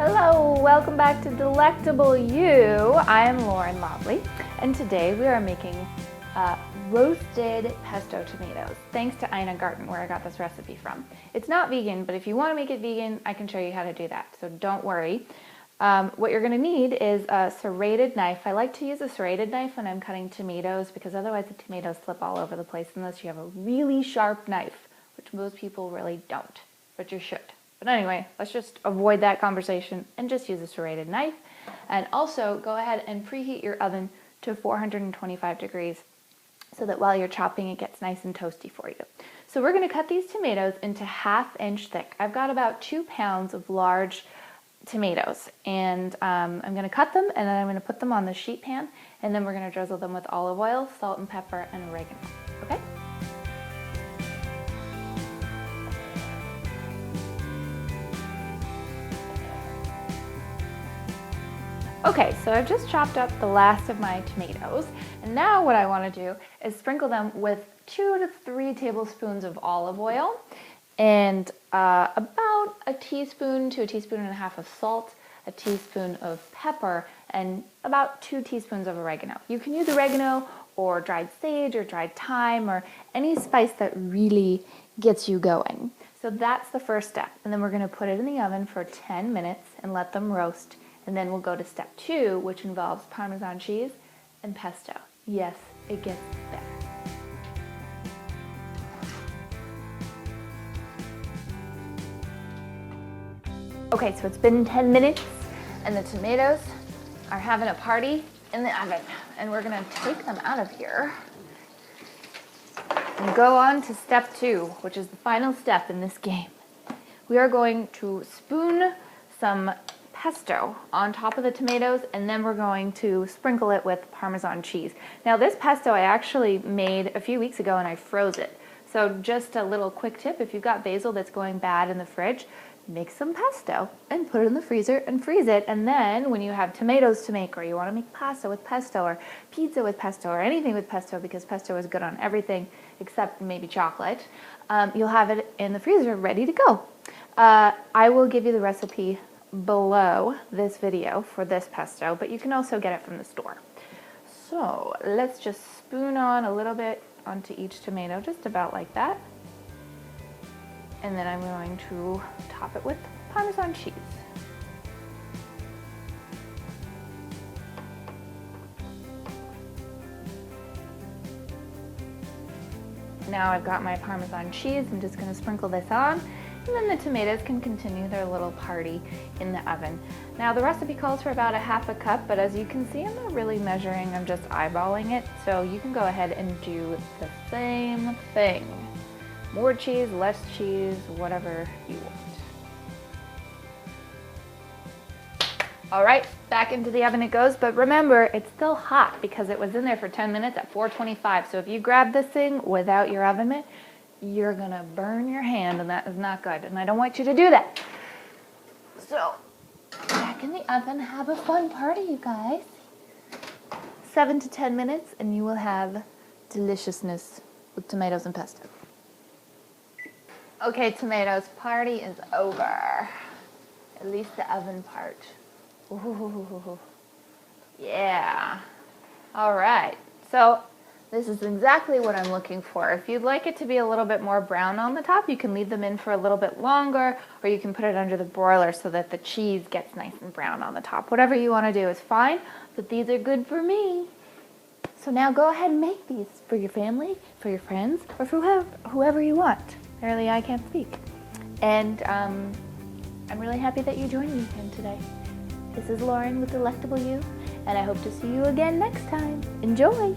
Hello, welcome back to Delectable You. I am Lauren Lobley, and today we are making roasted pesto tomatoes, thanks to Ina Garten, where I got this recipe from. It's not vegan, but if you want to make it vegan, I can show you how to do that, so don't worry. What you're going to need is a serrated knife. I like to use a serrated knife when I'm cutting tomatoes because otherwise the tomatoes slip all over the place unless you have a really sharp knife, which most people really don't, but you should. But anyway, let's just avoid that conversation and just use a serrated knife. And also go ahead and preheat your oven to 425 degrees so that while you're chopping it gets nice and toasty for you. So we're going to cut these tomatoes into 1/2 inch thick. I've got about 2 pounds of large tomatoes, and I'm going to cut them and then I'm going to put them on the sheet pan, and then we're going to drizzle them with olive oil, salt and pepper, and oregano. Okay? Okay, so I've just chopped up the last of my tomatoes, and now what I want to do is sprinkle them with 2 to 3 tablespoons of olive oil and about a teaspoon to a teaspoon and a half of salt, a teaspoon of pepper, and about 2 teaspoons of oregano. You can use oregano or dried sage or dried thyme or any spice that really gets you going. So that's the first step, and then we're going to put it in the oven for 10 minutes and let them roast. And then we'll go to step 2, which involves Parmesan cheese and pesto. Yes, it gets better. Okay, so it's been 10 minutes and the tomatoes are having a party in the oven. And we're gonna take them out of here and go on to step 2, which is the final step in this game. We are going to spoon some pesto on top of the tomatoes, and then we're going to sprinkle it with Parmesan cheese. Now this pesto I actually made a few weeks ago and I froze it. So just a little quick tip, if you've got basil that's going bad in the fridge, make some pesto and put it in the freezer and freeze it, and then when you have tomatoes to make, or you want to make pasta with pesto or pizza with pesto or anything with pesto, because pesto is good on everything except maybe chocolate, you'll have it in the freezer ready to go. I will give you the recipe below this video for this pesto, but you can also get it from the store. So let's just spoon on a little bit onto each tomato, just about like that. And then I'm going to top it with Parmesan cheese. Now I've got my Parmesan cheese, I'm just going to sprinkle this on. And then the tomatoes can continue their little party in the oven. Now the recipe calls for about 1/2 cup, but as you can see, I'm not really measuring, I'm just eyeballing it. So you can go ahead and do the same thing. More cheese, less cheese, whatever you want. All right, back into the oven it goes, but remember, it's still hot because it was in there for 10 minutes at 425. So if you grab this thing without your oven mitt, you're gonna burn your hand, and that is not good, and I don't want you to do that. So, back in the oven, have a fun party, you guys. 7 to 10 minutes, and you will have deliciousness with tomatoes and pesto. Okay, tomatoes, party is over. At least the oven part. Ooh, yeah. All right, so this is exactly what I'm looking for. If you'd like it to be a little bit more brown on the top, you can leave them in for a little bit longer, or you can put it under the broiler so that the cheese gets nice and brown on the top. Whatever you want to do is fine, but these are good for me. So now go ahead and make these for your family, for your friends, or for whoever you want. Apparently I can't speak. And I'm really happy that you joined me again today. This is Lauren with Delectable You, and I hope to see you again next time. Enjoy!